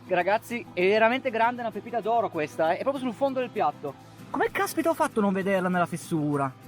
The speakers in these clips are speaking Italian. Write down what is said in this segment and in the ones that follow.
Ragazzi, è veramente grande, una pepita d'oro questa, è proprio sul fondo del piatto. Come caspita ho fatto a non vederla nella fessura?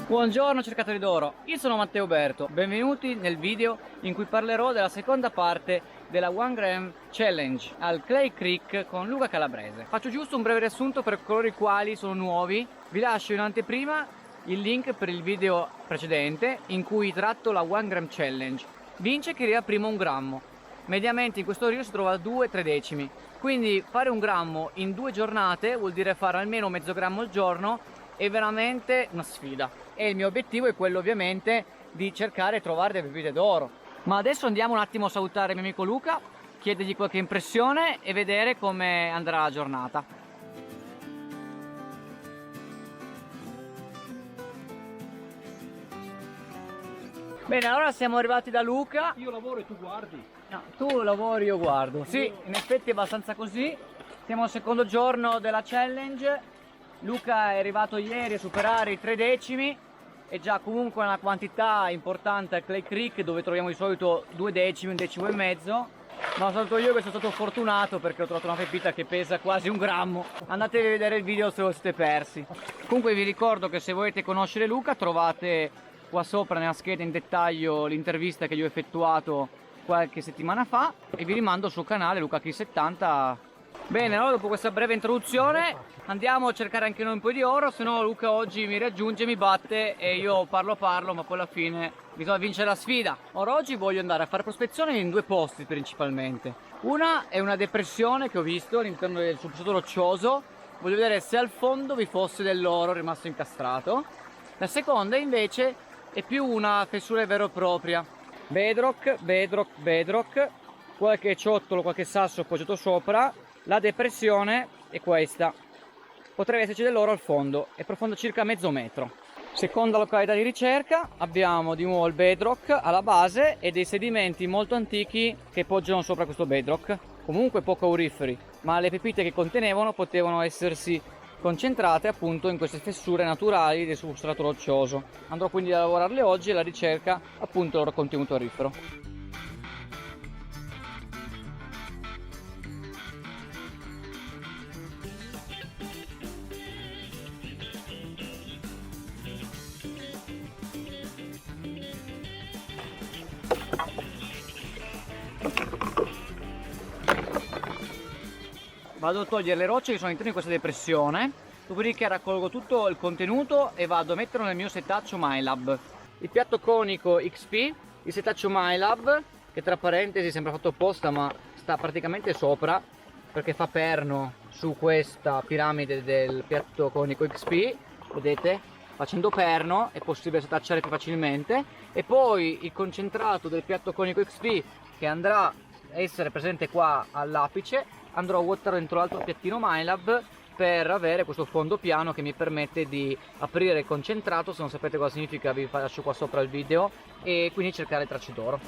Buongiorno cercatori d'oro, io sono Matteo Berto, benvenuti nel video in cui parlerò della seconda parte della 1 Gram Challenge al Clay Creek con Luca Calabrese. Faccio giusto un breve riassunto per coloro i quali sono nuovi, vi lascio in anteprima il link per il video precedente in cui tratto la 1 Gram Challenge. Vince chi arriva prima 1 grammo, mediamente in questo rio si trova a 2-3 decimi, quindi fare 1 grammo in 2 giornate vuol dire fare almeno mezzo grammo al giorno. È veramente una sfida e il mio obiettivo è quello ovviamente di cercare di trovare delle pepite d'oro. Ma adesso andiamo un attimo a salutare il mio amico Luca, chiedergli qualche impressione e vedere come andrà la giornata. Bene, allora siamo arrivati da Luca. Io lavoro e tu guardi. No, tu lavori, io guardo. Sì, in effetti è abbastanza così. Siamo al secondo giorno della challenge. Luca è arrivato ieri a superare i 3 decimi, è già comunque una quantità importante al Clay Creek dove troviamo di solito 2 decimi, 1 decimo e mezzo. Ma sono stato io che sono stato fortunato perché ho trovato una pepita che pesa quasi 1 grammo. Andatevi a vedere il video se lo siete persi. Comunque vi ricordo che se volete conoscere Luca trovate qua sopra nella scheda in dettaglio l'intervista che gli ho effettuato qualche settimana fa e vi rimando al suo canale Luca K70. Bene, allora dopo questa breve introduzione andiamo a cercare anche noi un po' di oro, se no Luca oggi mi raggiunge, mi batte e io parlo, ma poi alla fine bisogna vincere la sfida. Ora oggi voglio andare a fare prospezione in 2 posti principalmente. Una è una depressione che ho visto all'interno del substrato roccioso, voglio vedere se al fondo vi fosse dell'oro rimasto incastrato. La seconda invece è più una fessura vera e propria. Bedrock, qualche ciottolo, qualche sasso appoggiato sopra. La depressione è questa, potrebbe esserci dell'oro al fondo, è profondo circa mezzo metro. Seconda località di ricerca, abbiamo di nuovo il bedrock alla base e dei sedimenti molto antichi che poggiano sopra questo bedrock, comunque poco auriferi, ma le pepite che contenevano potevano essersi concentrate appunto in queste fessure naturali del substrato roccioso. Andrò quindi a lavorarle oggi alla ricerca appunto del loro contenuto aurifero. Vado a togliere le rocce che sono all'interno di questa depressione, dopodiché raccolgo tutto il contenuto e vado a metterlo nel mio setaccio MyLab. Il piatto conico XP, il setaccio MyLab, che tra parentesi è sempre fatto apposta ma sta praticamente sopra perché fa perno su questa piramide del piatto conico XP, vedete? Facendo perno è possibile setacciare più facilmente. E poi il concentrato del piatto conico XP che andrà a essere presente qua all'apice, andrò a vuotare dentro l'altro piattino MyLab per avere questo fondo piano che mi permette di aprire il concentrato. Se non sapete cosa significa vi lascio qua sopra il video, e quindi cercare tracce d'oro.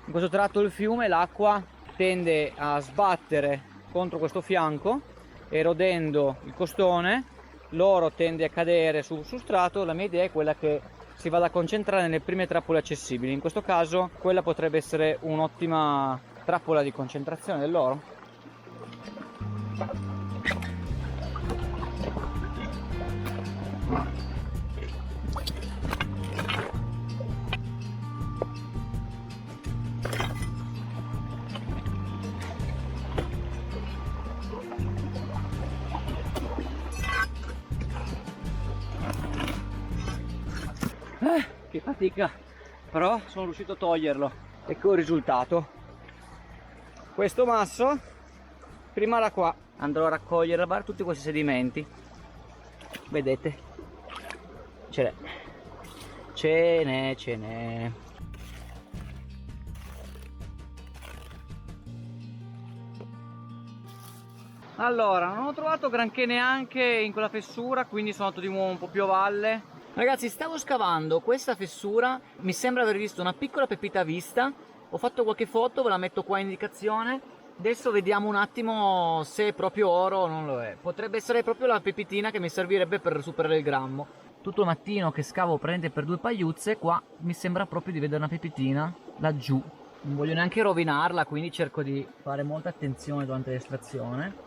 In questo tratto del fiume l'acqua tende a sbattere contro questo fianco, erodendo il costone, l'oro tende a cadere sul substrato. La mia idea è quella che si vada a concentrare nelle prime trappole accessibili. In questo caso quella potrebbe essere un'ottima trappola di concentrazione dell'oro. Che fatica, però sono riuscito a toglierlo. Ecco il risultato. Questo masso prima da qua andrò a raccogliere tutti questi sedimenti. Vedete, ce n'è. Allora, non ho trovato granché neanche in quella fessura, quindi sono andato di nuovo un po' più a valle. Ragazzi, stavo scavando questa fessura, mi sembra aver visto una piccola pepita a vista. Ho fatto qualche foto, ve la metto qua in indicazione. Adesso vediamo un attimo se è proprio oro o non lo è. Potrebbe essere proprio la pepitina che mi servirebbe per superare il grammo. Tutto il mattino che scavo prende per 2 pagliuzze, qua mi sembra proprio di vedere una pepitina laggiù. Non voglio neanche rovinarla, quindi cerco di fare molta attenzione durante l'estrazione.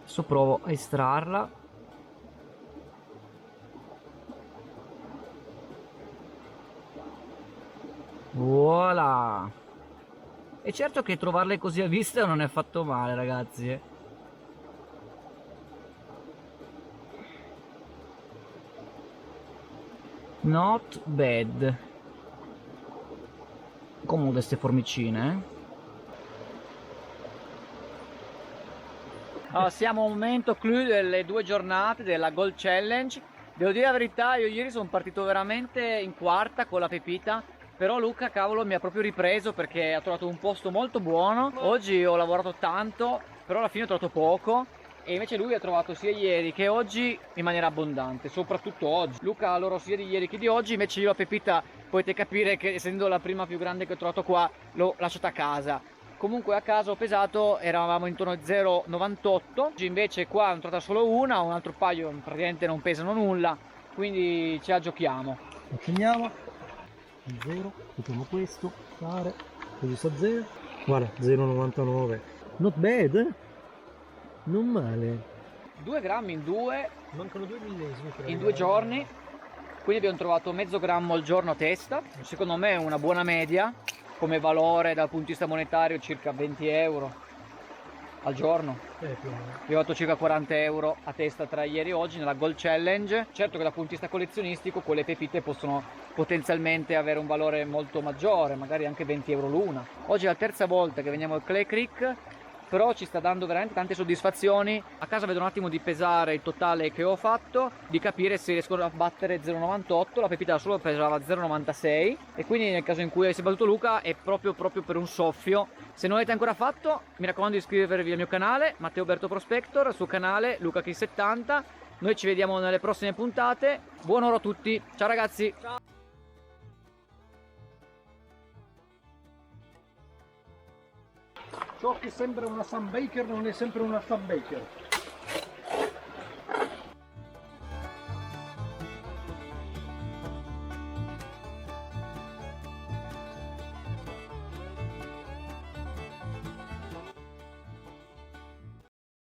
Adesso provo a estrarla. Voilà! E certo che trovarle così a vista non è affatto male, ragazzi. Not bad. Comode queste formicine, Allora, siamo a un momento clou delle 2 giornate della Gold Challenge. Devo dire la verità, io ieri sono partito veramente in quarta con la pepita, però Luca, cavolo, mi ha proprio ripreso perché ha trovato un posto molto buono. Oggi ho lavorato tanto, però alla fine ho trovato poco, e invece lui ha trovato sia ieri che oggi in maniera abbondante, soprattutto oggi. Luca ha loro sia di ieri che di oggi, invece io la pepita potete capire che, essendo la prima più grande che ho trovato qua, l'ho lasciata a casa. Comunque a casa ho pesato, eravamo intorno a 0,98. Oggi invece qua ho trovato solo una, un altro paio praticamente non pesano nulla, quindi ce la giochiamo. Accendiamo 0, mettiamo questo, fare, così sta 0, guarda 0,99, not bad, non male. 2 grammi in 2, Mancano 2 millesimi in 2 giorni, quindi abbiamo trovato mezzo grammo al giorno a testa. Secondo me è una buona media, come valore dal punto di vista monetario circa 20 euro al giorno. Io ho fatto circa 40 euro a testa tra ieri e oggi nella Gold Challenge. Certo che dal punto di vista collezionistico quelle pepite possono potenzialmente avere un valore molto maggiore, magari anche 20 euro l'una. Oggi è la terza volta che veniamo al Clay Creek, però ci sta dando veramente tante soddisfazioni. A casa vedo un attimo di pesare il totale che ho fatto, di capire se riesco a battere 0,98. La pepita da solo pesava 0,96, e quindi nel caso in cui avessi battuto Luca è proprio per un soffio. Se non l'avete ancora fatto, mi raccomando di iscrivervi al mio canale Matteo Berto Prospector, al suo canale Luca K70. Noi ci vediamo nelle prossime puntate. Buon oro a tutti, ciao ragazzi. Ciao. Ciò che sembra una Sunbaker non è sempre una Sunbaker.